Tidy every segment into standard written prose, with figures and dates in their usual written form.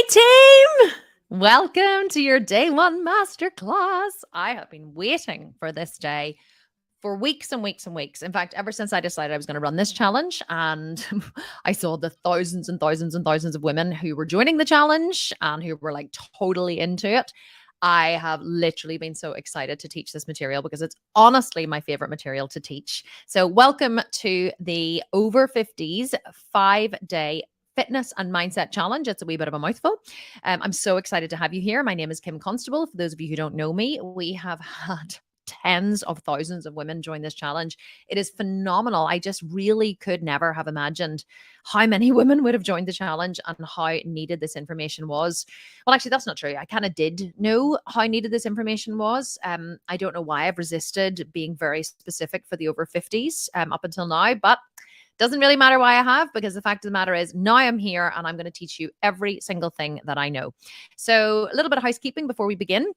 team! Welcome to your day one masterclass. I have been waiting for this day for weeks and weeks and weeks. In fact, ever since I decided I was going to run this challenge, and I saw the thousands and thousands and thousands of women who were joining the challenge and who were like totally into it, I have literally been so excited to teach this material because it's honestly my favorite material to teach. So welcome to the Over 50s 5-day fitness and mindset challenge. It's a wee bit of a mouthful. I'm so excited to have you here. My name is Kim Constable. For those of you who don't know me, we have had tens of thousands of women join this challenge. It is phenomenal. I just really could never have imagined how many women would have joined the challenge and how needed this information was. Well, actually, that's not true. I kind of did know how needed this information was. I don't know why I've resisted being very specific for the over 50s up until now, but doesn't really matter why I have, because the fact of the matter is now I'm here and I'm going to teach you every single thing that I know. So a little bit of housekeeping before we begin.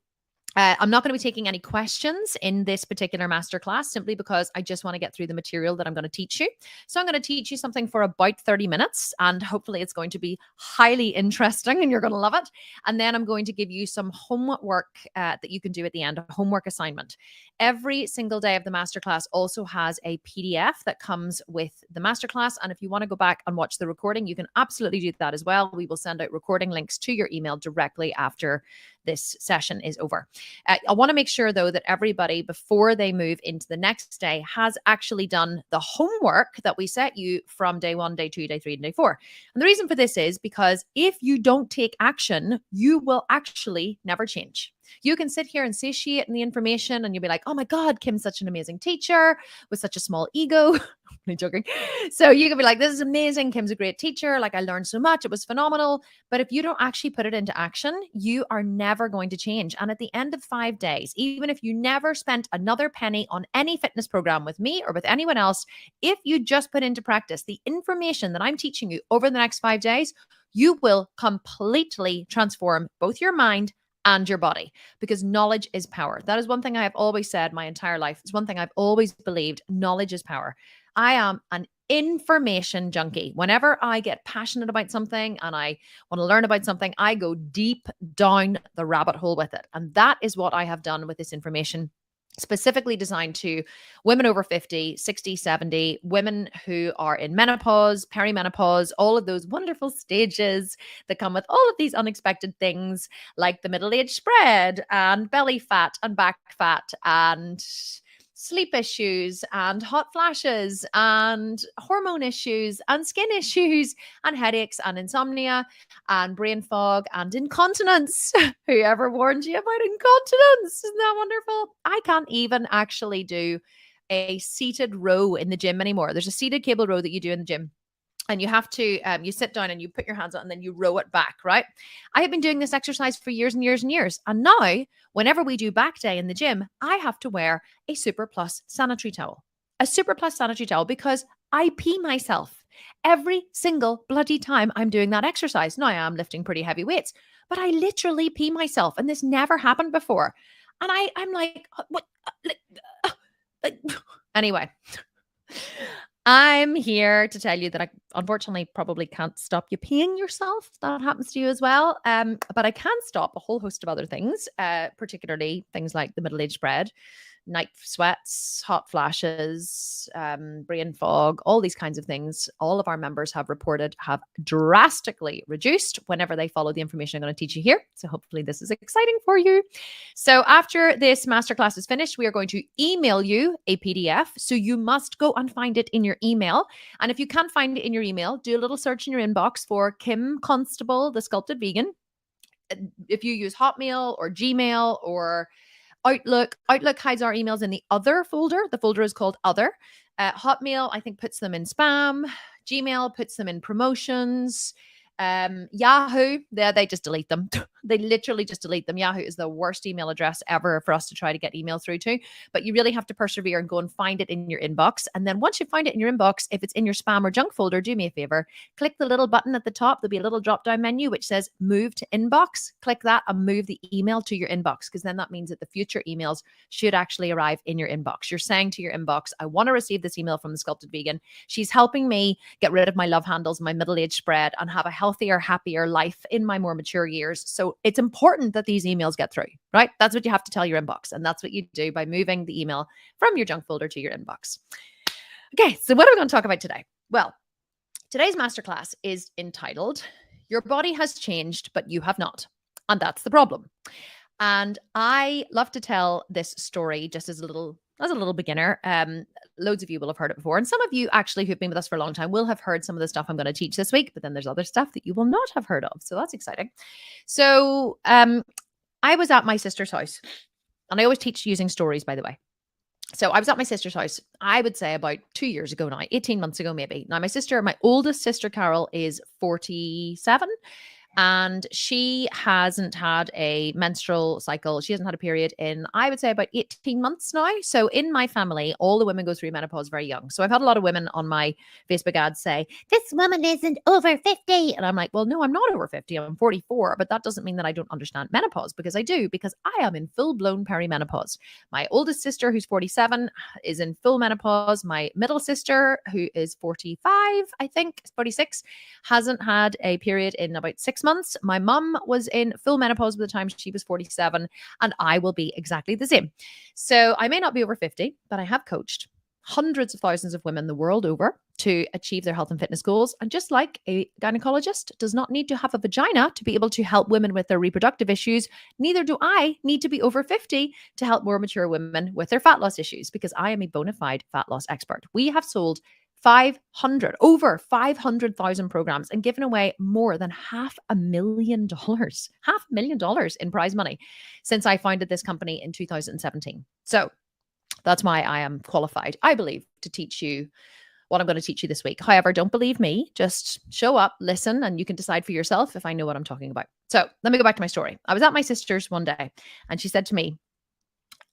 I'm not going to be taking any questions in this particular masterclass simply because I just want to get through the material that I'm going to teach you. So I'm going to teach you something for about 30 minutes and hopefully it's going to be highly interesting and you're going to love it. And then I'm going to give you some homework that you can do at the end, a homework assignment. Every single day of the masterclass also has a PDF that comes with the masterclass. And if you want to go back and watch the recording, you can absolutely do that as well. We will send out recording links to your email directly after this session is over. I want to make sure, though, that everybody, before they move into the next day, has actually done the homework that we set you from day 1, day 2, day 3, and day 4. And the reason for this is because if you don't take action, you will actually never change. You can sit here and satiate in the information and you'll be like, oh my God, Kim's such an amazing teacher with such a small ego. I'm joking. So you can be like, this is amazing. Kim's a great teacher. Like I learned so much. It was phenomenal. But if you don't actually put it into action, you are never going to change. And at the end of 5 days, even if you never spent another penny on any fitness program with me or with anyone else, if you just put into practice the information that I'm teaching you over the next 5 days, you will completely transform both your mind and your body, because knowledge is power. That is one thing I have always said my entire life. It's one thing I've always believed. Knowledge is power. I am an information junkie. Whenever I get passionate about something and I want to learn about something, I go deep down the rabbit hole with it. And that is what I have done with this information, specifically designed to women over 50, 60, 70, women who are in menopause, perimenopause, all of those wonderful stages that come with all of these unexpected things like the middle-age spread and belly fat and back fat and sleep issues and hot flashes and hormone issues and skin issues and headaches and insomnia and brain fog and incontinence. Whoever warned you about incontinence? Isn't that wonderful? I can't even actually do a seated row in the gym anymore. There's a seated cable row that you do in the gym. And you have to, you sit down and you put your hands out and then you row it back, right? I have been doing this exercise for years and years and years. And now, whenever we do back day in the gym, I have to wear a Super Plus sanitary towel. A Super Plus sanitary towel because I pee myself every single bloody time I'm doing that exercise. Now, I am lifting pretty heavy weights, but I literally pee myself. And this never happened before. And I'm like, what? Anyway. I'm here to tell you that I unfortunately probably can't stop you peeing yourself. That happens to you as well. But I can stop a whole host of other things, particularly things like the middle-age spread, night sweats, hot flashes, brain fog, all these kinds of things. All of our members have reported have drastically reduced whenever they follow the information I'm going to teach you here. So hopefully this is exciting for you. So after this masterclass is finished, we are going to email you a PDF. So you must go and find it in your email. And if you can't find it in your email, do a little search in your inbox for Kim Constable, the Sculpted Vegan. If you use Hotmail or Gmail or Outlook hides our emails in the other folder. The folder is called Other. Hotmail, I think, puts them in spam. Gmail puts them in promotions. Yahoo, they just delete them. They literally just delete them. Yahoo is the worst email address ever for us to try to get email through to, but you really have to persevere and go and find it in your inbox. And then once you find it in your inbox, if it's in your spam or junk folder, do me a favor, click the little button at the top. There'll be a little drop down menu which says move to inbox. Click that and move the email to your inbox, because then that means that the future emails should actually arrive in your inbox. You're saying to your inbox, I want to receive this email from the Sculpted Vegan. She's helping me get rid of my love handles, my middle-aged spread, and have a healthy healthier, happier life in my more mature years. So it's important that these emails get through, right? That's what you have to tell your inbox. And that's what you do by moving the email from your junk folder to your inbox. Okay, so what are we going to talk about today? Well, today's masterclass is entitled, Your Body Has Changed, But You Have Not. And that's the problem. And I love to tell this story just as a little beginner. Loads of you will have heard it before. And some of you actually who've been with us for a long time will have heard some of the stuff I'm going to teach this week, but then there's other stuff that you will not have heard of. So that's exciting. So I was at my sister's house, and I always teach using stories, by the way. So I was at my sister's house, I would say about 2 years ago now, 18 months ago, maybe. Now, my oldest sister, Carol, is 47. And she hasn't had a menstrual cycle. She hasn't had a period in, I would say, about 18 months now. So in my family, all the women go through menopause very young. So I've had a lot of women on my Facebook ads say, this woman isn't over 50. And I'm like, well, no, I'm not over 50. I'm 44. But that doesn't mean that I don't understand menopause, because I do, because I am in full-blown perimenopause. My oldest sister, who's 47, is in full menopause. My middle sister, who is 45, I think, 46, hasn't had a period in about 6 months. My mum was in full menopause by the time she was 47, and I will be exactly the same. So I may not be over 50, but I have coached hundreds of thousands of women the world over to achieve their health and fitness goals. And just like a gynecologist does not need to have a vagina to be able to help women with their reproductive issues, neither do I need to be over 50 to help more mature women with their fat loss issues, because I am a bona fide fat loss expert. We have sold over 500,000 programs and given away more than $500,000 in prize money since I founded this company in 2017. So that's why I am qualified, I believe, to teach you what I'm going to teach you this week. However, don't believe me, just show up, listen, and you can decide for yourself if I know what I'm talking about. So let me go back to my story. I was at my sister's one day and she said to me,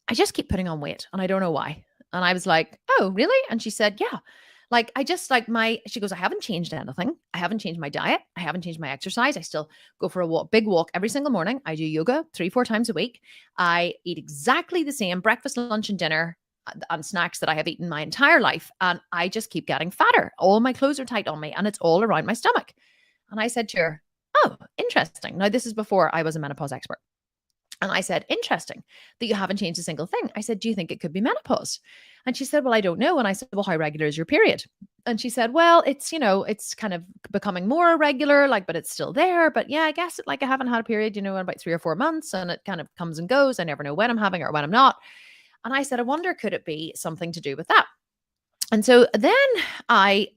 I just keep putting on weight and I don't know why. And I was like, oh, really? And she said, yeah. She goes, I haven't changed anything. I haven't changed my diet. I haven't changed my exercise. I still go for a big walk every single morning. I do yoga 3-4 times a week. I eat exactly the same breakfast, lunch, and dinner and snacks that I have eaten my entire life. And I just keep getting fatter. All my clothes are tight on me and it's all around my stomach. And I said to her, oh, interesting. Now, this is before I was a menopause expert. And I said, interesting that you haven't changed a single thing. I said, do you think it could be menopause? And she said, well, I don't know. And I said, well, how regular is your period? And she said, well, it's kind of becoming more irregular, but it's still there. But yeah, I guess I haven't had a period, in about 3 or 4 months, and it kind of comes and goes. I never know when I'm having it or when I'm not. And I said, I wonder, could it be something to do with that? And so then I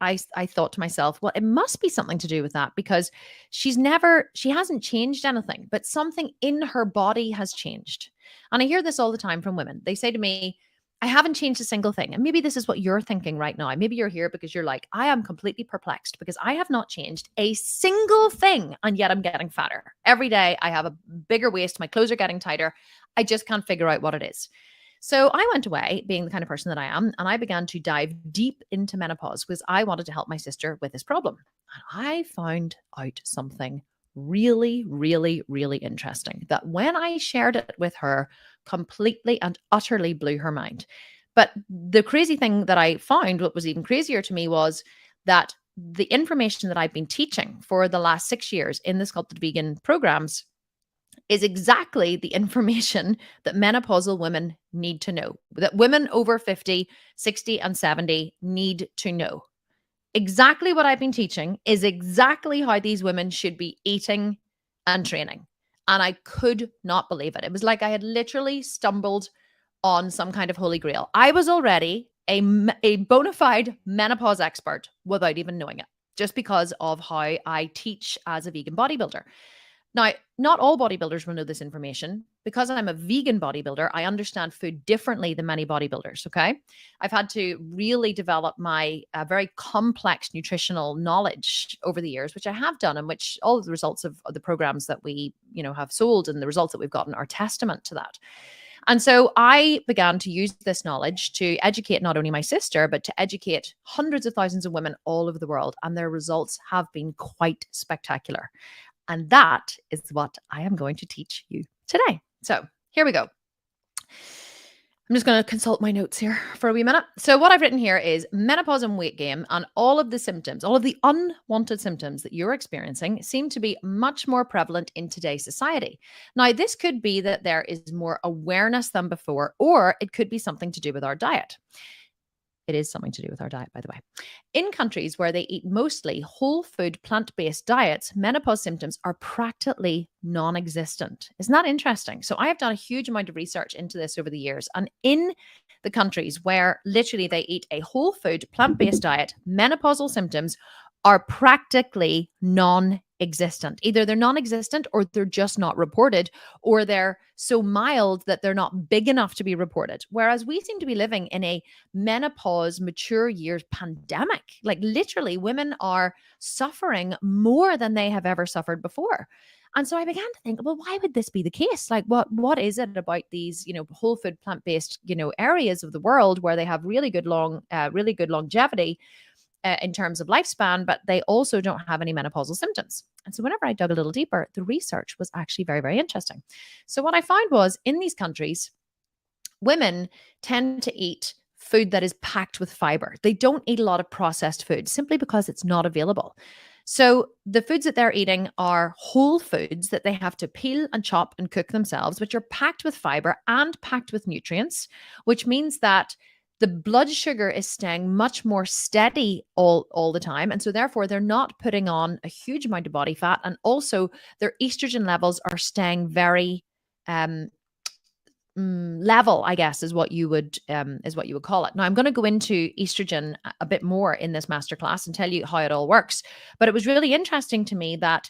thought to myself, well, it must be something to do with that, because she hasn't changed anything, but something in her body has changed. And I hear this all the time from women. They say to me, I haven't changed a single thing. And maybe this is what you're thinking right now. Maybe you're here because you're like, I am completely perplexed because I have not changed a single thing. And yet I'm getting fatter. Every day I have a bigger waist. My clothes are getting tighter. I just can't figure out what it is. So I went away, being the kind of person that I am, and I began to dive deep into menopause because I wanted to help my sister with this problem. And I found out something really, really, really interesting that when I shared it with her, completely and utterly blew her mind. But the crazy thing that I found, what was even crazier to me, was that the information that I've been teaching for the last 6 years in the Sculpted Vegan programs is exactly the information that menopausal women need to know, that women over 50, 60, and 70 need to know. Exactly what I've been teaching is exactly how these women should be eating and training. And I could not believe it. It was like I had literally stumbled on some kind of holy grail. I was already a bona fide menopause expert without even knowing it, just because of how I teach as a vegan bodybuilder. Now, not all bodybuilders will know this information. Because I'm a vegan bodybuilder, I understand food differently than many bodybuilders, okay? I've had to really develop my very complex nutritional knowledge over the years, which I have done, and which all of the results of the programs that we, have sold and the results that we've gotten are testament to that. And so I began to use this knowledge to educate not only my sister, but to educate hundreds of thousands of women all over the world. And their results have been quite spectacular. And that is what I am going to teach you today. So here we go. I'm just going to consult my notes here for a wee minute. So, what I've written here is menopause and weight gain, and all of the symptoms, all of the unwanted symptoms that you're experiencing seem to be much more prevalent in today's society. Now, this could be that there is more awareness than before, or it could be something to do with our diet. It is something to do with our diet, by the way. In countries where they eat mostly whole food, plant based diets, menopause symptoms are practically non existent. Isn't that interesting? So, I have done a huge amount of research into this over the years. And in the countries where literally they eat a whole food, plant based diet, menopausal symptoms are practically non existent. Either they're non existent or they're just not reported, or they're so mild that they're not big enough to be reported. Whereas we seem to be living in a menopause, mature years pandemic. Like literally, women are suffering more than they have ever suffered before. And so I began to think, well, why would this be the case? Like, what is it about these, whole food, plant based, areas of the world where they have really good longevity in terms of lifespan, but they also don't have any menopausal symptoms. And so whenever I dug a little deeper, the research was actually very, very interesting. So what I found was in these countries, women tend to eat food that is packed with fiber. They don't eat a lot of processed food simply because it's not available. So the foods that they're eating are whole foods that they have to peel and chop and cook themselves, which are packed with fiber and packed with nutrients, which means that the blood sugar is staying much more steady all the time. And so therefore they're not putting on a huge amount of body fat. And also their estrogen levels are staying very level, I guess, is what you would call it. Now I'm going to go into estrogen a bit more in this masterclass and tell you how it all works. But it was really interesting to me that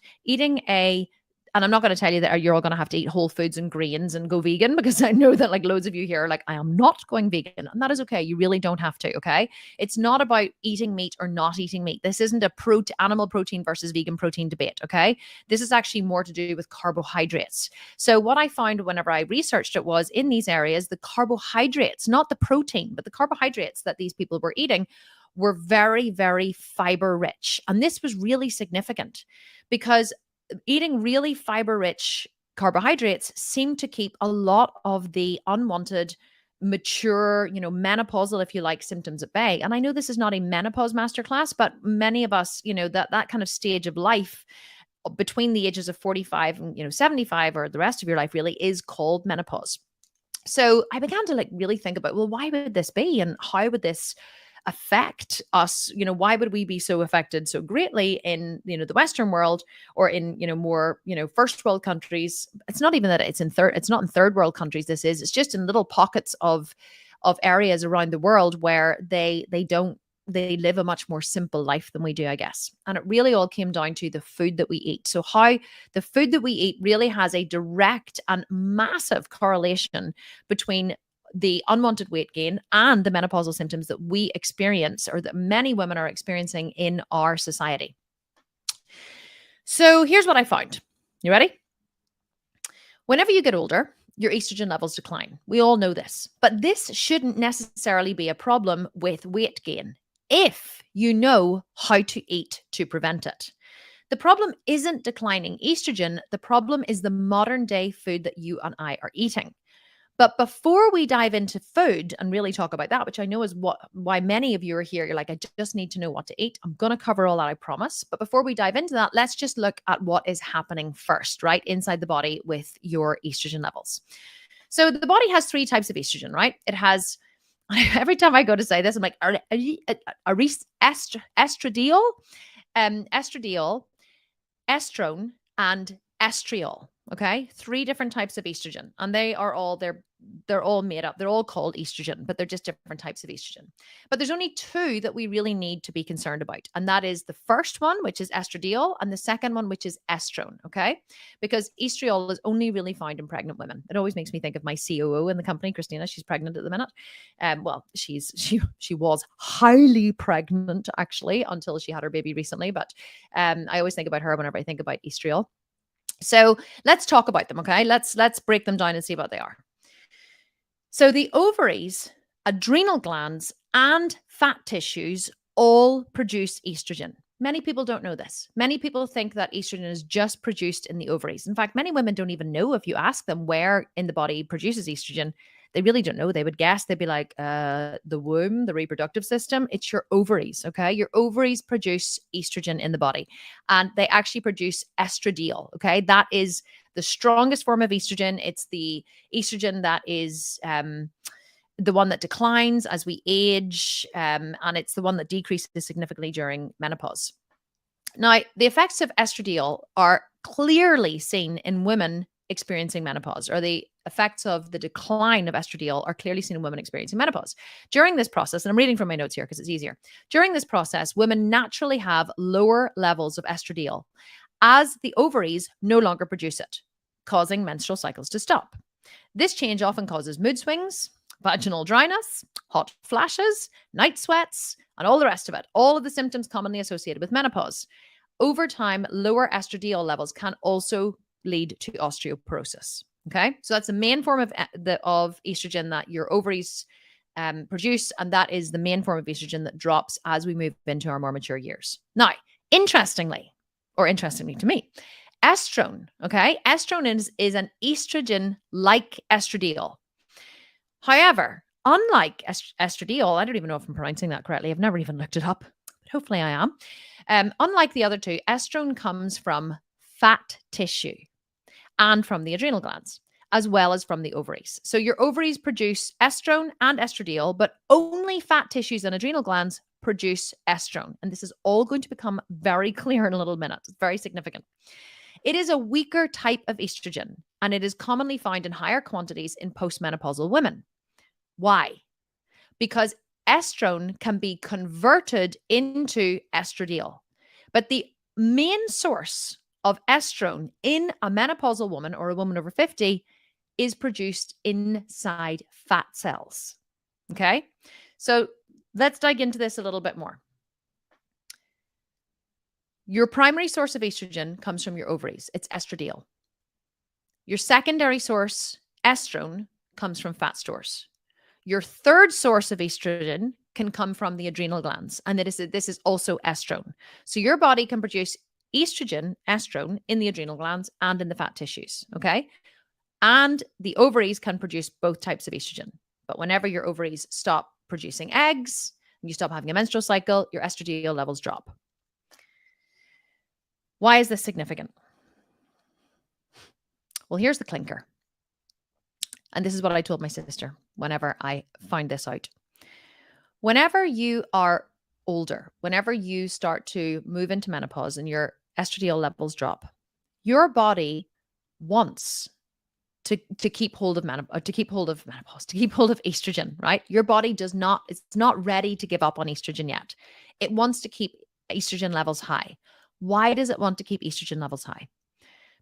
and I'm not going to tell you that you're all going to have to eat whole foods and greens and go vegan, because I know that like loads of you here are like, I am not going vegan. And that is okay. You really don't have to. Okay. It's not about eating meat or not eating meat. This isn't a animal protein versus vegan protein debate. Okay. This is actually more to do with carbohydrates. So what I found whenever I researched it was in these areas, the carbohydrates, not the protein, but the carbohydrates that these people were eating were very, very fiber rich. And this was really significant because eating really fiber-rich carbohydrates seem to keep a lot of the unwanted, mature, menopausal, if you like, symptoms at bay. And I know this is not a menopause masterclass, but many of us, that kind of stage of life between the ages of 45 and 75, or the rest of your life, really is called menopause. So I began to really think about, well, why would this be, and how would this affect us? Why would we be so affected so greatly in the Western world, or in more first world countries? It's not even that it's not in third world countries. It's just in little pockets of areas around the world where they live a much more simple life than we do, I guess. And it really all came down to the food that we eat. So how the food that we eat really has a direct and massive correlation between the unwanted weight gain and the menopausal symptoms that we experience, or that many women are experiencing in our society. So here's what I found. You ready? Whenever you get older, your estrogen levels decline. We all know this, but this shouldn't necessarily be a problem with weight gain if you know how to eat to prevent it. The problem isn't declining estrogen. The problem is the modern day food that you and I are eating. But before we dive into food and really talk about that, which I know is why many of you are here, you're like, I just need to know what to eat. I'm going to cover all that, I promise. But before we dive into that, let's just look at what is happening first, right, inside the body with your estrogen levels. So the body has 3 types of estrogen, right? It has, every time I go to say this, I'm like, estradiol, estrone, and estriol. Okay, 3 different types of estrogen, and they're all made up. They're all called estrogen, but they're just different types of estrogen. But there's only 2 that we really need to be concerned about, and that is the first one, which is estradiol, and the second one, which is estrone. Okay, because estriol is only really found in pregnant women. It always makes me think of my COO in the company, Christina. She's pregnant at the minute. Well, she was highly pregnant actually until she had her baby recently. But I always think about her whenever I think about estriol. So let's talk about them, okay? Let's break them down and see what they are. So the ovaries, adrenal glands, and fat tissues all produce estrogen. Many people don't know this. Many people think that estrogen is just produced in the ovaries. In fact, many women don't even know, if you ask them where in the body produces estrogen, They really don't know. They would guess. They'd be like, the womb, the reproductive system, it's your ovaries. Okay. Your ovaries produce estrogen in the body, and they actually produce estradiol. Okay. That is the strongest form of estrogen. It's the estrogen that is the one that declines as we age, and it's the one that decreases significantly during menopause. Now, the effects of estradiol are clearly seen in women experiencing menopause, or the effects of the decline of estradiol are clearly seen in women experiencing menopause. During this process, and I'm reading from my notes here because it's easier. During this process, women naturally have lower levels of estradiol as the ovaries no longer produce it, causing menstrual cycles to stop. This change often causes mood swings, vaginal dryness, hot flashes, night sweats, and all the rest of it. All of the symptoms commonly associated with menopause. Over time, lower estradiol levels can also lead to osteoporosis. Okay, so that's the main form of estrogen that your ovaries produce, and that is the main form of estrogen that drops as we move into our more mature years. Now, interestingly to me, estrone, okay, estrone is an estrogen like estradiol. However, unlike estradiol, I don't even know if I'm pronouncing that correctly. I've never even looked it up, but hopefully I am. Unlike the other two, estrone comes from fat tissue and from the adrenal glands, as well as from the ovaries. So your ovaries produce estrone and estradiol, but only fat tissues and adrenal glands produce estrone. And this is all going to become very clear in a little minute. It's very significant. It is a weaker type of estrogen, and it is commonly found in higher quantities in postmenopausal women. Why? Because estrone can be converted into estradiol. But the main source of estrone in a menopausal woman or a woman over 50 is produced inside fat cells. Okay? So let's dig into this a little bit more. Your primary source of estrogen comes from your ovaries. It's estradiol. Your secondary source, estrone, comes from fat stores. Your third source of estrogen can come from the adrenal glands, and this is also estrone. So your body can produce estrogen, estrone, in the adrenal glands and in the fat tissues, okay? And the ovaries can produce both types of estrogen. But whenever your ovaries stop producing eggs, and you stop having a menstrual cycle, your estradiol levels drop. Why is this significant? Well, here's the clinker. And this is what I told my sister whenever I find this out. Whenever you are older, whenever you start to move into menopause and your estradiol levels drop, your body wants to keep hold of menopause, to keep hold of estrogen, right? Your body it's not ready to give up on estrogen yet. It wants to keep estrogen levels high. Why does it want to keep estrogen levels high?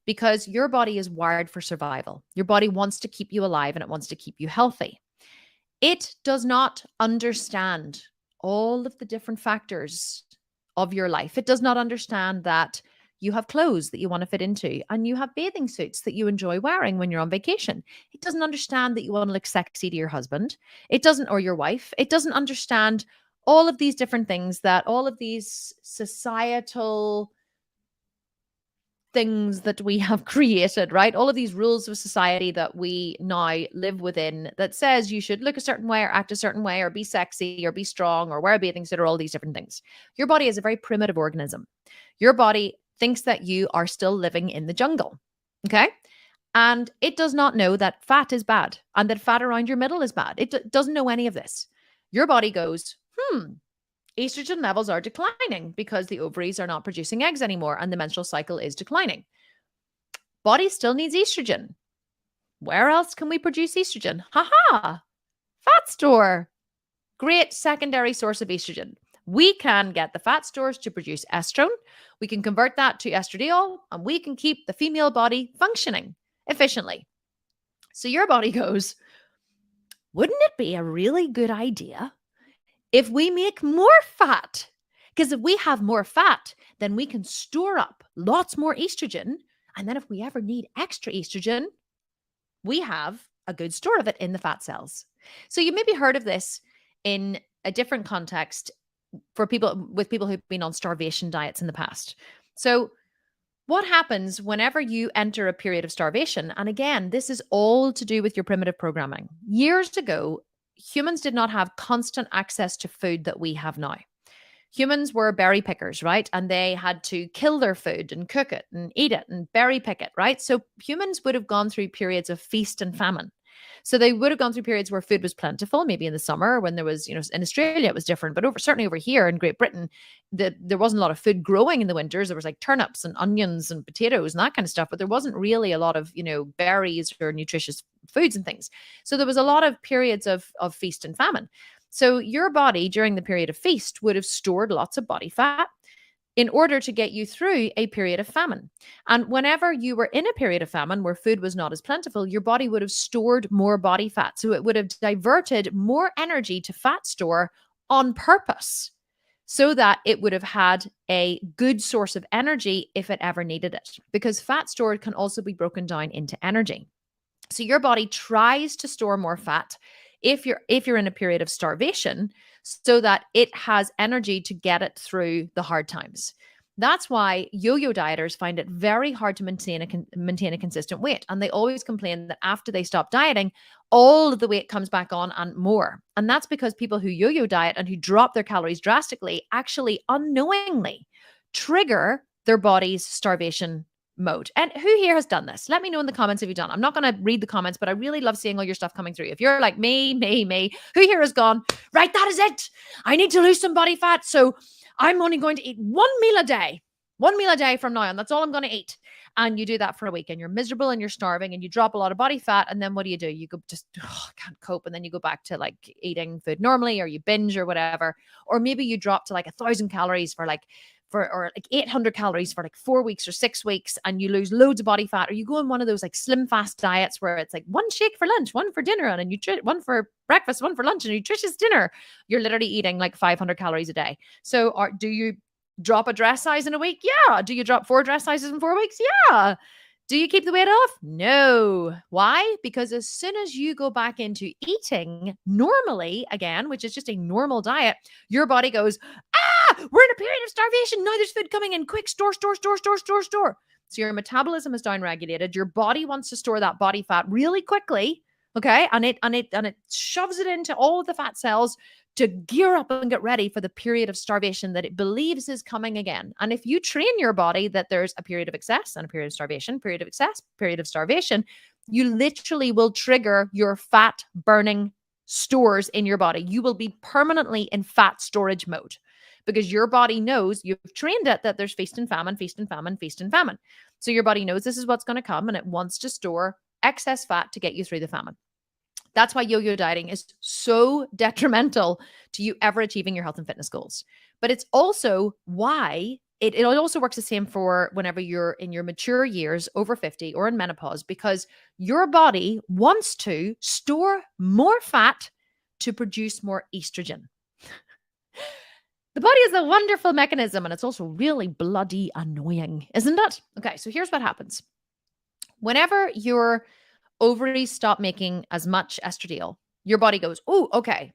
Because your body is wired for survival. Your body wants to keep you alive and it wants to keep you healthy. It does not understand all of the different factors of your life. It does not understand that you have clothes that you want to fit into and you have bathing suits that you enjoy wearing when you're on vacation. It doesn't understand that you want to look sexy to your husband. It doesn't, or your wife. It doesn't understand all of these different things, that all of these societal things that we have created, right? All of these rules of society that we now live within that says you should look a certain way or act a certain way or be sexy or be strong or wear a bathing suit or all these different things. Your body is a very primitive organism. Your body thinks that you are still living in the jungle, okay? And it does not know that fat is bad and that fat around your middle is bad. It doesn't know any of this. Your body goes, estrogen levels are declining because the ovaries are not producing eggs anymore and the menstrual cycle is declining. Body still needs estrogen. Where else can we produce estrogen? Fat store. Great secondary source of estrogen. We can get the fat stores to produce estrone. We can convert that to estradiol and we can keep the female body functioning efficiently. So your body goes, wouldn't it be a really good idea if we make more fat? Because if we have more fat, then we can store up lots more estrogen. And then if we ever need extra estrogen, we have a good store of it in the fat cells. So you maybe heard of this in a different context for people who've been on starvation diets in the past. So what happens whenever you enter a period of starvation? And again, this is all to do with your primitive programming. Years ago, humans did not have constant access to food that we have now. Humans were berry pickers, right? And they had to kill their food and cook it and eat it and berry pick it, right? So humans would have gone through periods of feast and famine. So they would have gone through periods where food was plentiful, maybe in the summer when there was, in Australia it was different, but certainly over here in Great Britain, there wasn't a lot of food growing in the winters. There was like turnips and onions and potatoes and that kind of stuff, but there wasn't really a lot of, berries or nutritious foods and things. So there was a lot of periods of feast and famine. So your body during the period of feast would have stored lots of body fat in order to get you through a period of famine. And whenever you were in a period of famine where food was not as plentiful, your body would have stored more body fat. So it would have diverted more energy to fat store on purpose so that it would have had a good source of energy if it ever needed it. Because fat stored can also be broken down into energy. So your body tries to store more fat if you're in a period of starvation so that it has energy to get it through the hard times. That's why yo-yo dieters find it very hard to maintain a consistent weight. And they always complain that after they stop dieting, all of the weight comes back on and more. And that's because people who yo-yo diet and who drop their calories drastically actually unknowingly trigger their body's starvation mode. And who here has done this? Let me know in the comments if you've done. I'm not going to read the comments, but I really love seeing all your stuff coming through. If you're like me, who here has gone, right, that is it. I need to lose some body fat. So I'm only going to eat one meal a day from now on. That's all I'm going to eat. And you do that for a week and you're miserable and you're starving and you drop a lot of body fat. And then what do? You go just, I can't cope. And then you go back to like eating food normally, or you binge or whatever. Or maybe you drop to like 1,000 calories or like 800 calories for like 4 weeks or 6 weeks, and you lose loads of body fat. Or you go on one of those like slim fast diets where it's like one shake for lunch, one for dinner, and one for breakfast, one for lunch, and a nutritious dinner. You're literally eating like 500 calories a day. So do you drop a dress size in a week? Yeah. Do you drop 4 dress sizes in 4 weeks? Yeah. Do you keep the weight off? No. Why? Because as soon as you go back into eating normally again, which is just a normal diet, your body goes, we're in a period of starvation. Now there's food coming in. Quick, store. So your metabolism is downregulated. Your body wants to store that body fat really quickly. Okay. And it shoves it into all of the fat cells to gear up and get ready for the period of starvation that it believes is coming again. And if you train your body that there's a period of excess and a period of starvation, period of excess, period of starvation, you literally will trigger your fat burning stores in your body. You will be permanently in fat storage mode because your body knows, you've trained it that there's feast and famine, feast and famine, feast and famine. So your body knows this is what's going to come and it wants to store excess fat to get you through the famine. That's why yo-yo dieting is so detrimental to you ever achieving your health and fitness goals. But it's also why it also works the same for whenever you're in your mature years, over 50 or in menopause, because your body wants to store more fat to produce more estrogen. The body is a wonderful mechanism, and it's also really bloody annoying, isn't it? Okay, so here's what happens. Whenever your ovaries stop making as much estradiol, your body goes, oh, okay,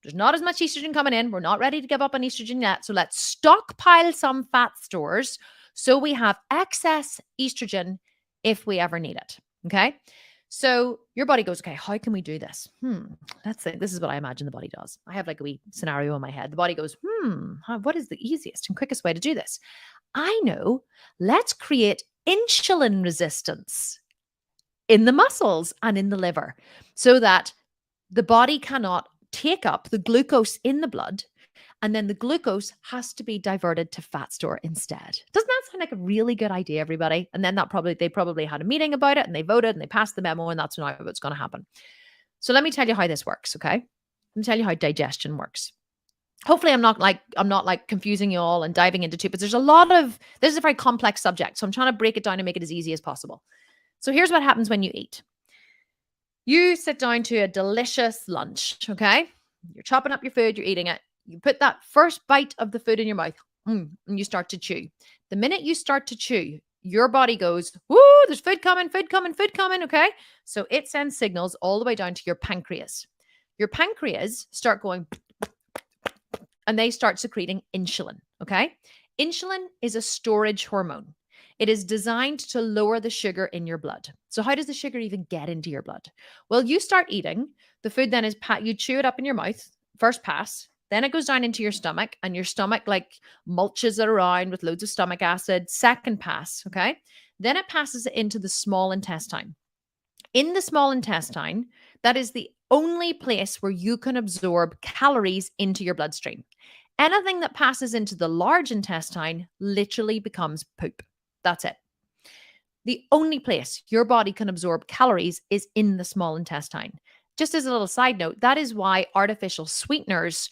there's not as much estrogen coming in. We're not ready to give up on estrogen yet. So let's stockpile some fat stores so we have excess estrogen if we ever need it. Okay. So your body goes, okay, how can we do this? Let's think. This is what I imagine the body does. I have like a wee scenario in my head. The body goes, what is the easiest and quickest way to do this? I know. Let's create insulin resistance in the muscles and in the liver so that the body cannot take up the glucose in the blood, and then the glucose has to be diverted to fat store instead. Doesn't that sound like a really good idea, everybody? And then they probably had a meeting about it and they voted and they passed the memo, and that's now what's going to happen. So let me tell you how this works, okay? Let me tell you how digestion works. Hopefully I'm not like confusing you all and diving into too, but this is a very complex subject. So I'm trying to break it down and make it as easy as possible. So here's what happens when you eat. You sit down to a delicious lunch, okay? You're chopping up your food, you're eating it. You put that first bite of the food in your mouth, and you start to chew. The minute you start to chew, your body goes, woo, there's food coming, okay? So it sends signals all the way down to your pancreas. Your pancreas start going, and they start secreting insulin, okay? Insulin is a storage hormone. It is designed to lower the sugar in your blood. So, how does the sugar even get into your blood? Well, you start eating, the food then is, you chew it up in your mouth, first pass, then it goes down into your stomach, and your stomach like mulches it around with loads of stomach acid, second pass, okay? Then it passes it into the small intestine. In the small intestine, that is the only place where you can absorb calories into your bloodstream. Anything that passes into the large intestine literally becomes poop. That's it. The only place your body can absorb calories is in the small intestine. Just as a little side note, that is why artificial sweeteners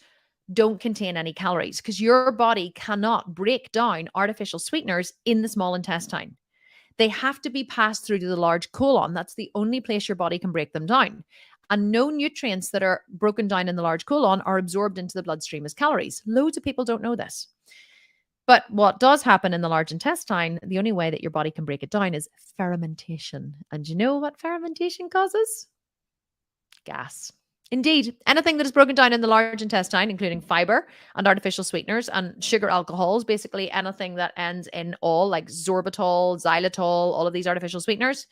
don't contain any calories, because your body cannot break down artificial sweeteners in the small intestine. They have to be passed through to the large colon. That's the only place your body can break them down. And no nutrients that are broken down in the large colon are absorbed into the bloodstream as calories. Loads of people don't know this. But what does happen in the large intestine, the only way that your body can break it down is fermentation. And you know what fermentation causes? Gas. Indeed, anything that is broken down in the large intestine, including fiber and artificial sweeteners and sugar alcohols, basically anything that ends in all, like sorbitol, xylitol, all of these artificial sweeteners,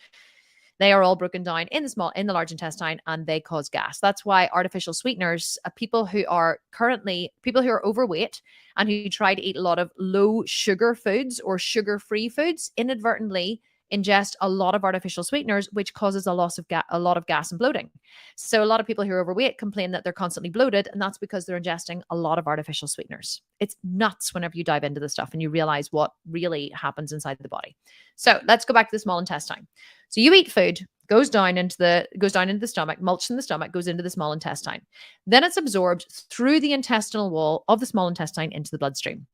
they are all broken down in the large intestine, and they cause gas. That's why artificial sweeteners, people who are overweight and who try to eat a lot of low sugar foods or sugar-free foods, inadvertently ingest a lot of artificial sweeteners, which causes a lot of gas and bloating. So a lot of people who are overweight complain that they're constantly bloated, and that's because they're ingesting a lot of artificial sweeteners. It's nuts whenever you dive into this stuff and you realize what really happens inside the body. So let's go back to the small intestine. So you eat food, goes down into the stomach, mulch in the stomach, goes into the small intestine. Then it's absorbed through the intestinal wall of the small intestine into the bloodstream.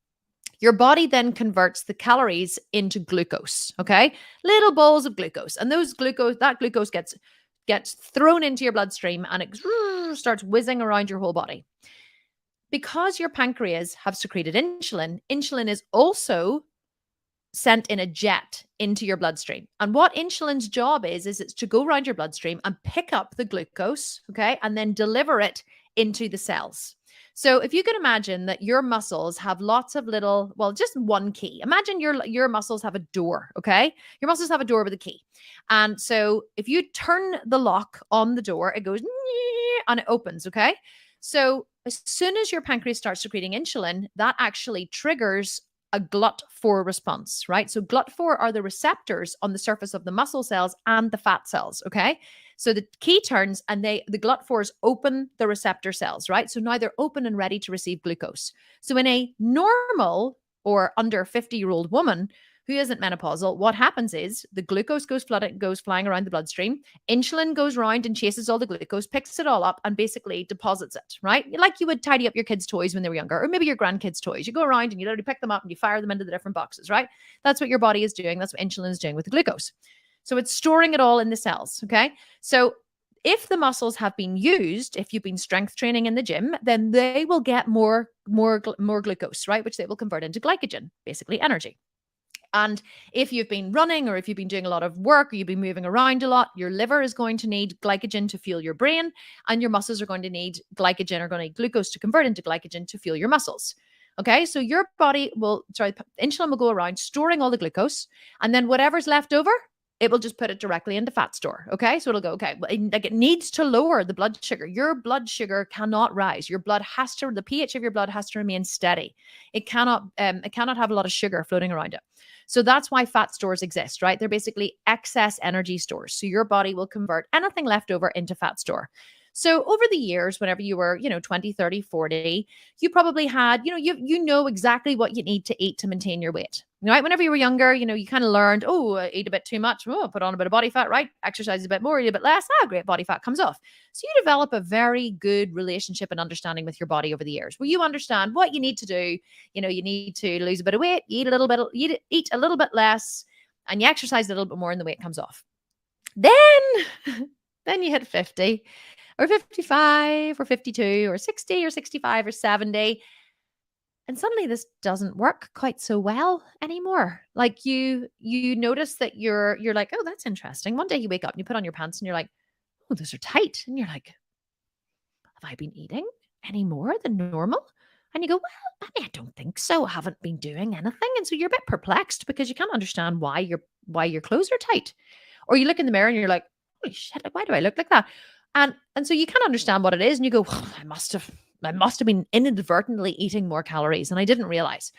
Your body then converts the calories into glucose, okay? Little bowls of glucose. And that glucose gets thrown into your bloodstream, and it starts whizzing around your whole body. Because your pancreas have secreted insulin, insulin is also sent in a jet into your bloodstream. And what insulin's job is it's to go around your bloodstream and pick up the glucose, okay, and then deliver it into the cells. So if you can imagine that your muscles have lots of just one key. Imagine your muscles have a door, okay? Your muscles have a door with a key. And so if you turn the lock on the door, it goes and it opens, okay? So as soon as your pancreas starts secreting insulin, that actually triggers a GLUT4 response, right? So GLUT4 are the receptors on the surface of the muscle cells and the fat cells, okay? So the key turns and the GLUT4s open the receptor cells, right? So now they're open and ready to receive glucose. So in a normal or under 50-year-old woman who isn't menopausal, what happens is the glucose goes flying around the bloodstream. Insulin goes around and chases all the glucose, picks it all up, and basically deposits it, right? Like you would tidy up your kids' toys when they were younger, or maybe your grandkids' toys. You go around and you literally pick them up and you fire them into the different boxes, right? That's what your body is doing. That's what insulin is doing with the glucose. So it's storing it all in the cells, okay? So if the muscles have been used, if you've been strength training in the gym, then they will get more glucose, right? Which they will convert into glycogen, basically energy. And if you've been running or if you've been doing a lot of work or you've been moving around a lot, your liver is going to need glycogen to fuel your brain, and your muscles are going to need glucose to convert into glycogen to fuel your muscles. Okay, so your body insulin will go around storing all the glucose, and then whatever's left over, it will just put it directly into fat store. Okay, so it'll go, it needs to lower the blood sugar. Your blood sugar cannot rise. The pH of your blood has to remain steady. It cannot have a lot of sugar floating around it. So that's why fat stores exist, right? They're basically excess energy stores. So your body will convert anything left over into fat store. So over the years, whenever you were, 20, 30, 40, you probably had, you know exactly what you need to eat to maintain your weight, right? Whenever you were younger, you kind of learned, eat a bit too much, put on a bit of body fat, right? Exercise a bit more, eat a bit less, great, body fat comes off. So you develop a very good relationship and understanding with your body over the years, where you understand what you need to do. You need to lose a bit of weight, eat a little bit less, and you exercise a little bit more and the weight comes off. Then you hit 50 or 55 or 52 or 60 or 65 or 70. And suddenly this doesn't work quite so well anymore. Like you notice that you're like, oh, that's interesting. One day you wake up and you put on your pants and you're like, oh, those are tight. And you're like, have I been eating any more than normal? And you go, well, I don't think so. I haven't been doing anything. And so you're a bit perplexed because you can't understand why your clothes are tight. Or you look in the mirror and you're like, holy shit, like, why do I look like that? And so you can't understand what it is. And you go, I must have been inadvertently eating more calories and I didn't realize.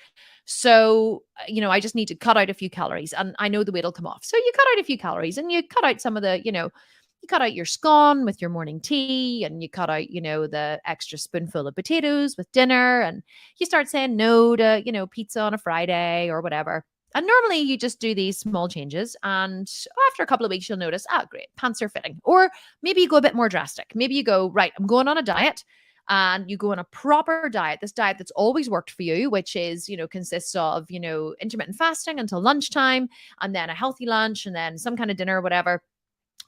So, I just need to cut out a few calories and I know the weight will come off. So you cut out a few calories and you cut out some of the, you cut out your scone with your morning tea and you cut out, the extra spoonful of potatoes with dinner and you start saying no to, pizza on a Friday or whatever. And normally you just do these small changes and after a couple of weeks you'll notice, great, pants are fitting. Or maybe you go a bit more drastic. Maybe you go, right, I'm going on a diet and you go on a proper diet, this diet that's always worked for you, which is, consists of, intermittent fasting until lunchtime and then a healthy lunch and then some kind of dinner or whatever.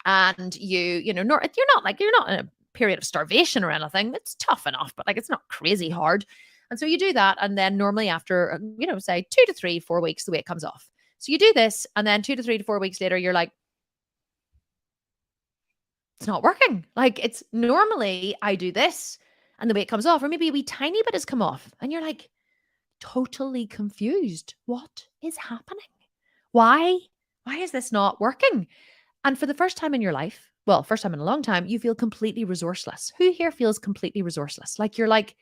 And you're not in a period of starvation or anything. It's tough enough, but like it's not crazy hard. And so you do that. And then normally after, say 2 to 3, 4 weeks, the weight comes off. So you do this. And then 2 to 3 to 4 weeks later, you're like, it's not working. Like it's normally I do this and the weight comes off, or maybe a wee tiny bit has come off. And you're like totally confused. What is happening? Why? Why is this not working? And for the first time in your life, well, first time in a long time, you feel completely resourceless. Who here feels completely resourceless? Like you're like,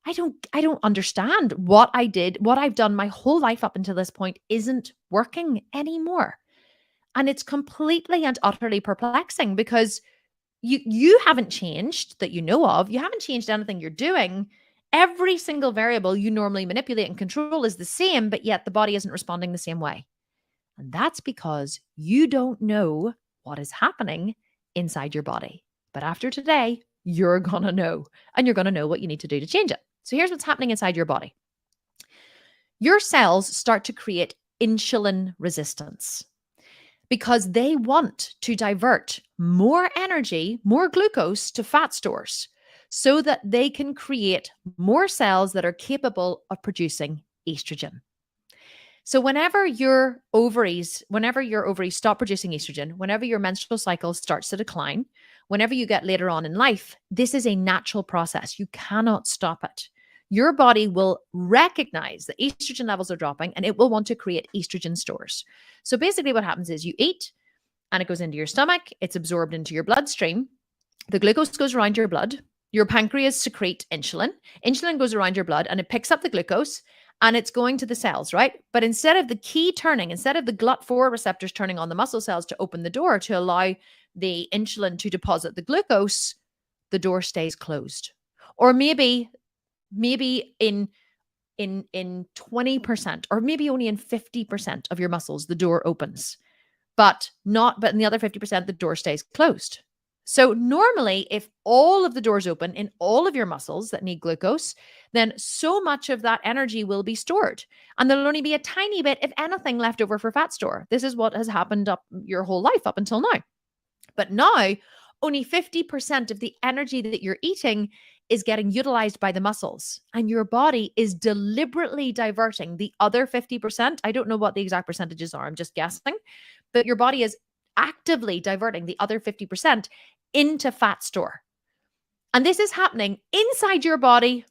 I don't understand what I did, what I've done my whole life up until this point isn't working anymore. And it's completely and utterly perplexing because you haven't changed that you know of. You haven't changed anything you're doing. Every single variable you normally manipulate and control is the same, but yet the body isn't responding the same way. And that's because you don't know what is happening inside your body. But after today, you're going to know, and you're going to know what you need to do to change it. So here's what's happening inside your body. Your cells start to create insulin resistance because they want to divert more energy, more glucose to fat stores so that they can create more cells that are capable of producing estrogen. So whenever your ovaries stop producing estrogen, whenever your menstrual cycle starts to decline, whenever you get later on in life, this is a natural process. You cannot stop it. Your body will recognize that estrogen levels are dropping and it will want to create estrogen stores. So basically what happens is you eat and it goes into your stomach, it's absorbed into your bloodstream, the glucose goes around your blood, your pancreas secrete insulin, insulin goes around your blood and it picks up the glucose and it's going to the cells, right? But instead of the GLUT4 receptors turning on the muscle cells to open the door to allow the insulin to deposit the glucose, the door stays closed. Or maybe in 20% or maybe only in 50% of your muscles, the door opens, but in the other 50%, the door stays closed. So normally, if all of the doors open in all of your muscles that need glucose, then so much of that energy will be stored. And there'll only be a tiny bit, if anything, left over for fat store. This is what has happened up your whole life up until now. But now, only 50% of the energy that you're eating is getting utilized by the muscles. And your body is deliberately diverting the other 50%. I don't know what the exact percentages are. I'm just guessing. But your body is actively diverting the other 50% into fat store. And this is happening inside your body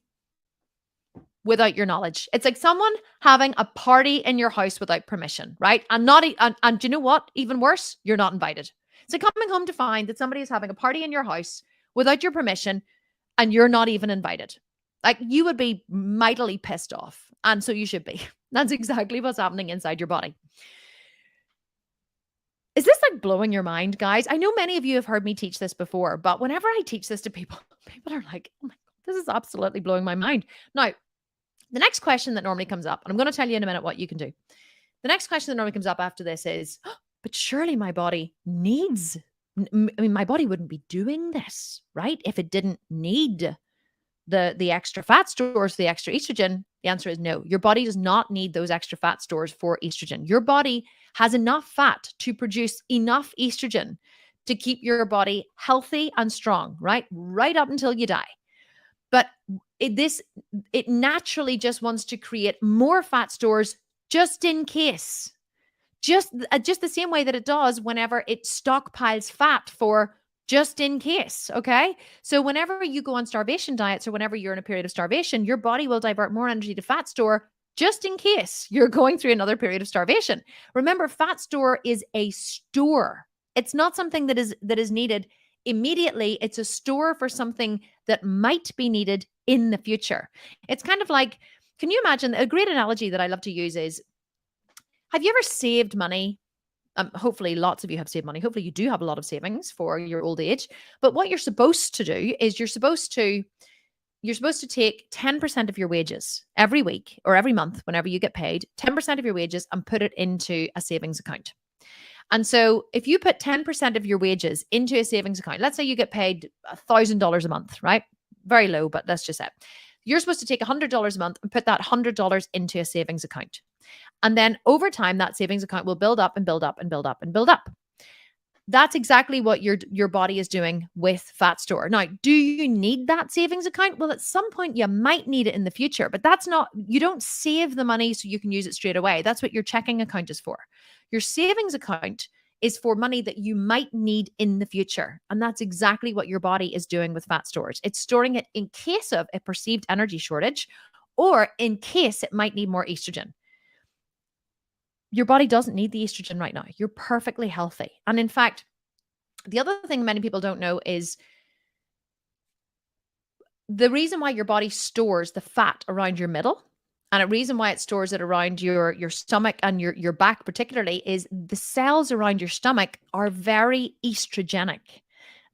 without your knowledge. It's like someone having a party in your house without permission, right? And do you know what? Even worse, you're not invited. It's like coming home to find that somebody is having a party in your house without your permission and you're not even invited. Like you would be mightily pissed off. And so you should be. That's exactly what's happening inside your body. Is this like blowing your mind, guys? I know many of you have heard me teach this before, but whenever I teach this to people, people are like, oh my God, this is absolutely blowing my mind. Now, the next question that normally comes up, and I'm going to tell you in a minute what you can do. The next question that normally comes up after this is, but surely my body needs, my body wouldn't be doing this, right? If it didn't need the extra fat stores, the extra estrogen. The answer is no. Your body does not need those extra fat stores for estrogen. Your body has enough fat to produce enough estrogen to keep your body healthy and strong, right? Right up until you die. But it naturally just wants to create more fat stores just in case. Just the same way that it does whenever it stockpiles fat for just in case. Okay. So whenever you go on starvation diets or whenever you're in a period of starvation, your body will divert more energy to fat store just in case you're going through another period of starvation. Remember, fat store is a store. It's not something that is needed immediately. It's a store for something that might be needed in the future. It's kind of like, can you imagine, a great analogy that I love to use is, have you ever saved money? Hopefully lots of you have saved money. Hopefully you do have a lot of savings for your old age. But what you're supposed to do is you're supposed to take 10% of your wages every week or every month, whenever you get paid, 10% of your wages, and put it into a savings account. And so if you put 10% of your wages into a savings account, let's say you get paid $1,000 a month, right? Very low, but let's just say you're supposed to take $100 a month and put that $100 into a savings account. And then over time, that savings account will build up and build up and build up and build up. That's exactly what your body is doing with fat store. Now, do you need that savings account? Well, at some point you might need it in the future, but you don't save the money so you can use it straight away. That's what your checking account is for. Your savings account is for money that you might need in the future. And that's exactly what your body is doing with fat stores. It's storing it in case of a perceived energy shortage or in case it might need more estrogen. Your body doesn't need the estrogen right now. You're perfectly healthy. And in fact, the other thing many people don't know is the reason why your body stores the fat around your middle, and a reason why it stores it around your stomach and your back particularly, is the cells around your stomach are very estrogenic.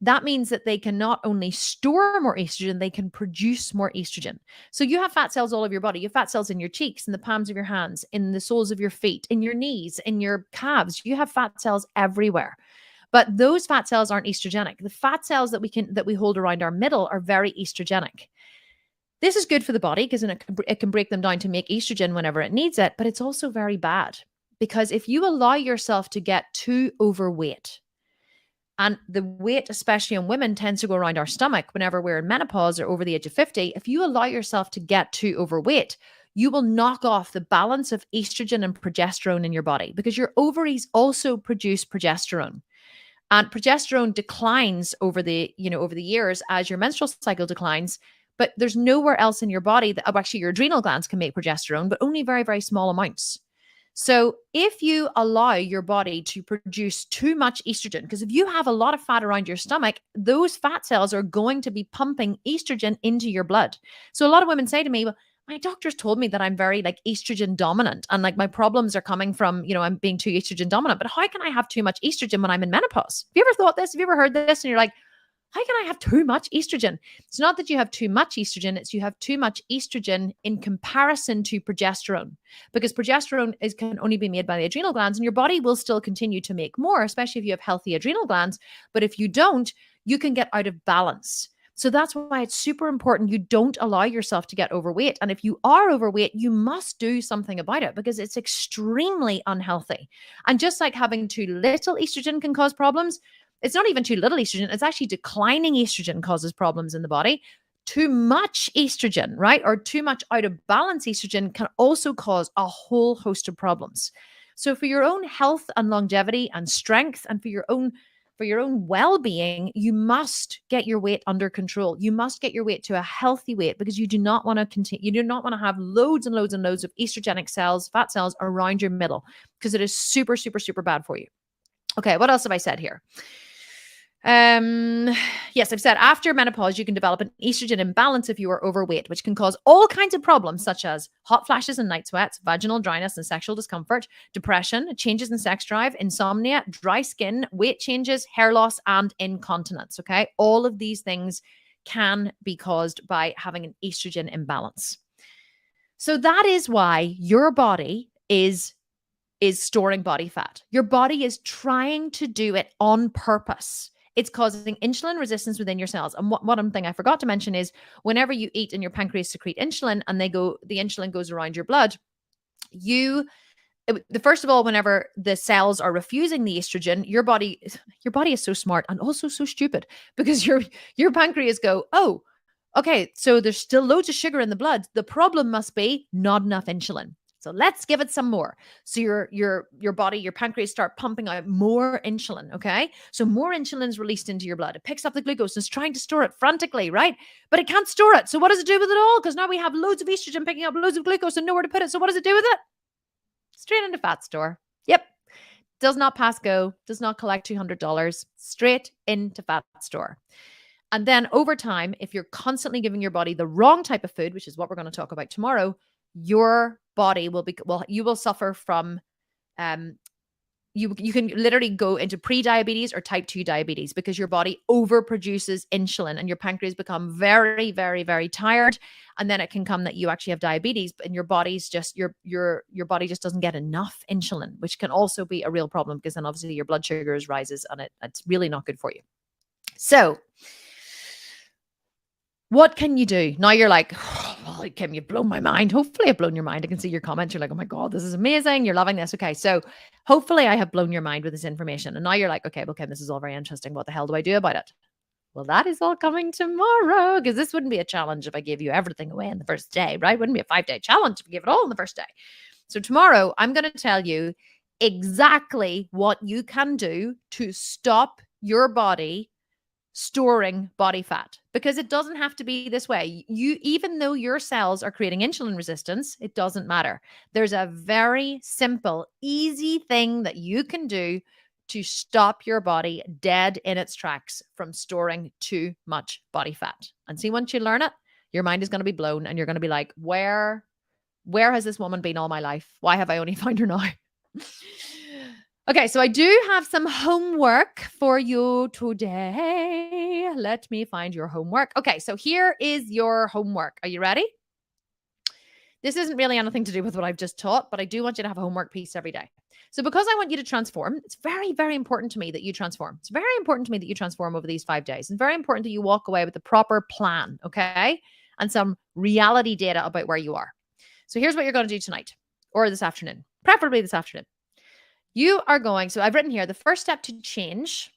That means that they can not only store more estrogen, they can produce more estrogen. So you have fat cells all over your body. You have fat cells in your cheeks, in the palms of your hands, in the soles of your feet, in your knees, in your calves. You have fat cells everywhere. But those fat cells aren't estrogenic. The fat cells that we hold around our middle are very estrogenic. This is good for the body because it can break them down to make estrogen whenever it needs it, but it's also very bad because if you allow yourself to get too overweight, and the weight, especially in women, tends to go around our stomach whenever we're in menopause or over the age of 50. If you allow yourself to get too overweight, you will knock off the balance of estrogen and progesterone in your body because your ovaries also produce progesterone. And progesterone declines over the years as your menstrual cycle declines. But there's nowhere else in your body that, actually, your adrenal glands can make progesterone, but only very, very small amounts. So if you allow your body to produce too much estrogen, because if you have a lot of fat around your stomach, those fat cells are going to be pumping estrogen into your blood. So a lot of women say to me, well, my doctors told me that I'm very estrogen dominant and my problems are coming from, I'm being too estrogen dominant. But how can I have too much estrogen when I'm in menopause? Have you ever thought this? Have you ever heard this? And you're like, how can I have too much estrogen? It's not that you have too much estrogen, it's you have too much estrogen in comparison to progesterone, because progesterone can only be made by the adrenal glands, and your body will still continue to make more, especially if you have healthy adrenal glands. But if you don't, you can get out of balance. So that's why it's super important you don't allow yourself to get overweight. And if you are overweight, you must do something about it because it's extremely unhealthy. And just like having too little estrogen can cause problems, it's not even too little estrogen. It's actually declining estrogen causes problems in the body. Too much estrogen, right? Or too much out of balance estrogen can also cause a whole host of problems. So for your own health and longevity and strength, and for your own well-being, you must get your weight under control. You must get your weight to a healthy weight because you do not want to continue. You do not want to have loads and loads and loads of estrogenic cells, fat cells around your middle, because it is super, super, super bad for you. Okay, what else have I said here? Yes, I've said after menopause, you can develop an estrogen imbalance if you are overweight, which can cause all kinds of problems such as hot flashes and night sweats, vaginal dryness and sexual discomfort, depression, changes in sex drive, insomnia, dry skin, weight changes, hair loss, and incontinence. Okay. All of these things can be caused by having an estrogen imbalance. So that is why your body is storing body fat. Your body is trying to do it on purpose. It's causing insulin resistance within your cells. And one thing I forgot to mention is whenever you eat and your pancreas secrete insulin and the insulin goes around your blood, first of all, whenever the cells are refusing the estrogen, your body is so smart and also so stupid because your pancreas go, oh, okay, so there's still loads of sugar in the blood. The problem must be not enough insulin. So let's give it some more. So your body, your pancreas start pumping out more insulin, okay? So more insulin is released into your blood. It picks up the glucose and it's trying to store it frantically, right? But it can't store it. So what does it do with it all? Because now we have loads of estrogen picking up loads of glucose and nowhere to put it. So what does it do with it? Straight into fat store. Yep. Does not pass go, does not collect $200, straight into fat store. And then over time, if you're constantly giving your body the wrong type of food, which is what we're going to talk about tomorrow, your body you will suffer from you can literally go into pre-diabetes or type 2 diabetes because your body overproduces insulin and your pancreas become very, very, very tired. And then it can come that you actually have diabetes and your body's just, your body just doesn't get enough insulin, which can also be a real problem because then obviously your blood sugars rises and it's really not good for you. So what can you do? Now you're like, oh, well, Kim, you've blown my mind. Hopefully I've blown your mind. I can see your comments. You're like, oh my God, this is amazing. You're loving this. Okay. So hopefully I have blown your mind with this information. And now you're like, okay, well, Kim, this is all very interesting. What the hell do I do about it? Well, that is all coming tomorrow because this wouldn't be a challenge if I gave you everything away in the first day, right? It wouldn't be a 5-day challenge if we gave it all in the first day. So tomorrow I'm going to tell you exactly what you can do to stop your body storing body fat, because it doesn't have to be this way. Even though your cells are creating insulin resistance, it doesn't matter. There's a very simple, easy thing that you can do to stop your body dead in its tracks from storing too much body fat. And see, once you learn it, your mind is going to be blown and you're going to be like, where has this woman been all my life? Why have I only found her now? Okay, so I do have some homework for you today. Let me find your homework. Okay, so here is your homework. Are you ready? This isn't really anything to do with what I've just taught, but I do want you to have a homework piece every day. So because I want you to transform, it's very, very important to me that you transform. It's very important to me that you transform over these 5 days. It's very important that you walk away with the proper plan, okay? And some reality data about where you are. So here's what you're going to do tonight or this afternoon, preferably this afternoon. You are going, so I've written here, the first step to change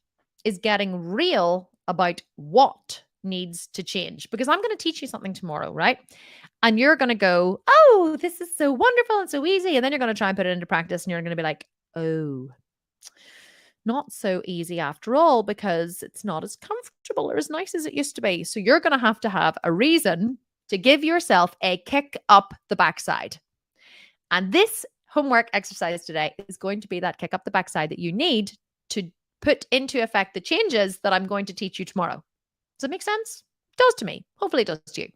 is getting real about what needs to change, because I'm going to teach you something tomorrow, right? And you're going to go, oh, this is so wonderful and so easy. And then you're going to try and put it into practice and you're going to be like, oh, not so easy after all, because it's not as comfortable or as nice as it used to be. So you're going to have a reason to give yourself a kick up the backside. And this homework exercise today is going to be that kick up the backside that you need to put into effect the changes that I'm going to teach you tomorrow. Does that make sense? It does to me. Hopefully it does to you.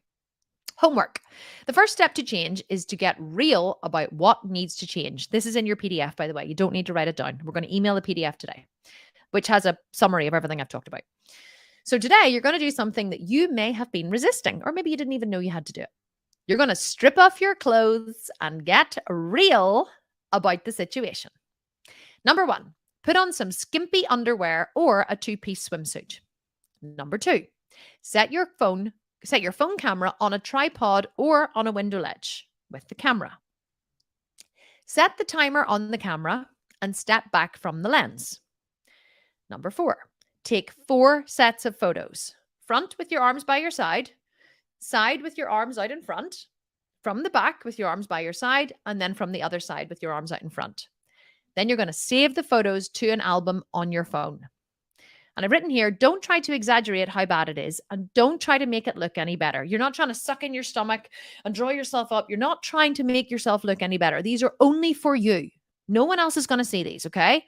Homework. The first step to change is to get real about what needs to change. This is in your PDF, by the way. You don't need to write it down. We're going to email the PDF today, which has a summary of everything I've talked about. So today you're going to do something that you may have been resisting, or maybe you didn't even know you had to do it. You're going to strip off your clothes and get real about the situation. Number 1, put on some skimpy underwear or a 2-piece swimsuit. Number 2, set your phone camera on a tripod or on a window ledge with the camera. Set the timer on the camera and step back from the lens. Number 4, take 4 sets of photos. Front with your arms by your side with your arms out in front, from the back with your arms by your side, and then from the other side with your arms out in front. Then you're going to save the photos to an album on your phone. And I've written here, don't try to exaggerate how bad it is, and don't try to make it look any better. You're not trying to suck in your stomach and draw yourself up. You're not trying to make yourself look any better. These are only for you. No one else is going to see these, okay?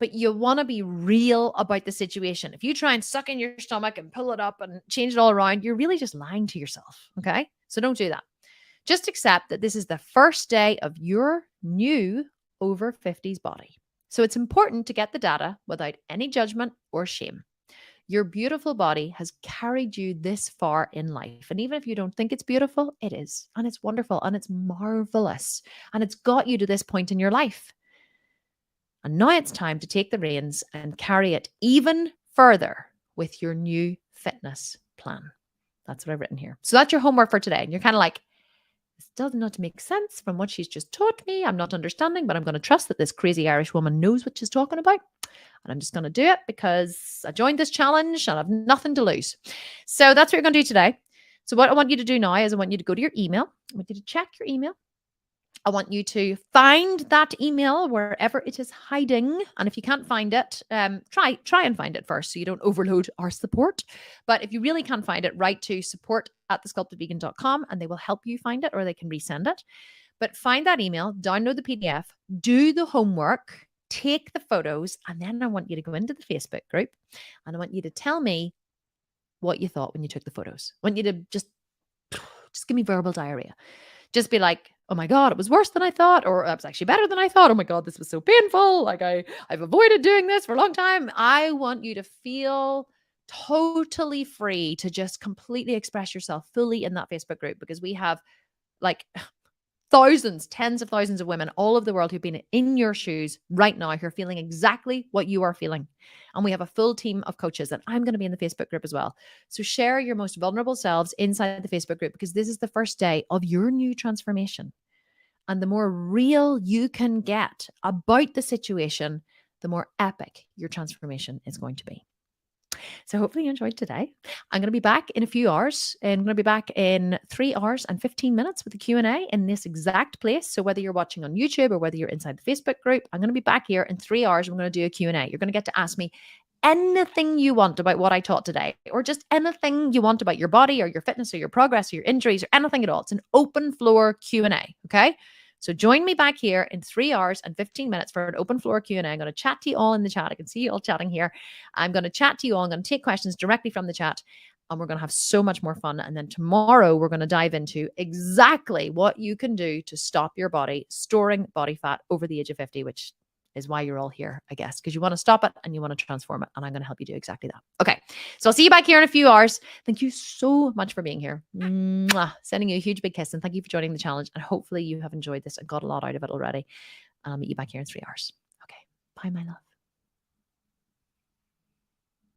But you want to be real about the situation. If you try and suck in your stomach and pull it up and change it all around, you're really just lying to yourself, okay? So don't do that. Just accept that this is the first day of your new over 50s body. So it's important to get the data without any judgment or shame. Your beautiful body has carried you this far in life. And even if you don't think it's beautiful, it is. And it's wonderful and it's marvelous. And it's got you to this point in your life. And now it's time to take the reins and carry it even further with your new fitness plan. That's what I've written here. So that's your homework for today. And you're kind of like, this does not make sense from what she's just taught me. I'm not understanding, but I'm going to trust that this crazy Irish woman knows what she's talking about. And I'm just going to do it because I joined this challenge and I've nothing to lose. So that's what you're going to do today. So what I want you to do now is I want you to go to your email. I want you to check your email. I want you to find that email wherever it is hiding. And if you can't find it, try and find it first so you don't overload our support. But if you really can't find it, write to support@thesculptedvegan.com and they will help you find it, or they can resend it. But find that email, download the PDF, do the homework, take the photos, and then I want you to go into the Facebook group and I want you to tell me what you thought when you took the photos. I want you to just give me verbal diarrhea. Just be like, oh my God, it was worse than I thought, or it was actually better than I thought. Oh my God, this was so painful. Like I've avoided doing this for a long time. I want you to feel totally free to just completely express yourself fully in that Facebook group, because we have like thousands, tens of thousands of women all over the world who've been in your shoes right now, who are feeling exactly what you are feeling. And we have a full team of coaches, and I'm going to be in the Facebook group as well. So share your most vulnerable selves inside the Facebook group, because this is the first day of your new transformation. And the more real you can get about the situation, the more epic your transformation is going to be. So hopefully you enjoyed today. I'm going to be back in a few hours, and I'm going to be back in 3 hours and 15 minutes with the Q&A in this exact place. So whether you're watching on YouTube or whether you're inside the Facebook group, I'm going to be back here in 3 hours. I'm going to do a Q&A. You're going to get to ask me anything you want about what I taught today, or just anything you want about your body or your fitness or your progress or your injuries or anything at all. It's an open floor Q&A. Okay. So join me back here in 3 hours and 15 minutes for an open floor Q&A. I'm going to chat to you all in the chat. I can see you all chatting here. I'm going to chat to you all. I'm going to take questions directly from the chat, and we're going to have so much more fun. And then tomorrow we're going to dive into exactly what you can do to stop your body storing body fat over the age of 50, which is why you're all here, I guess, because you want to stop it and you want to transform it. And I'm going to help you do exactly that. Okay. So I'll see you back here in a few hours. Thank you so much for being here. Mwah. Sending you a huge big kiss, and thank you for joining the challenge. And hopefully you have enjoyed this and got a lot out of it already. And I'll meet you back here in 3 hours. Okay. Bye, my love.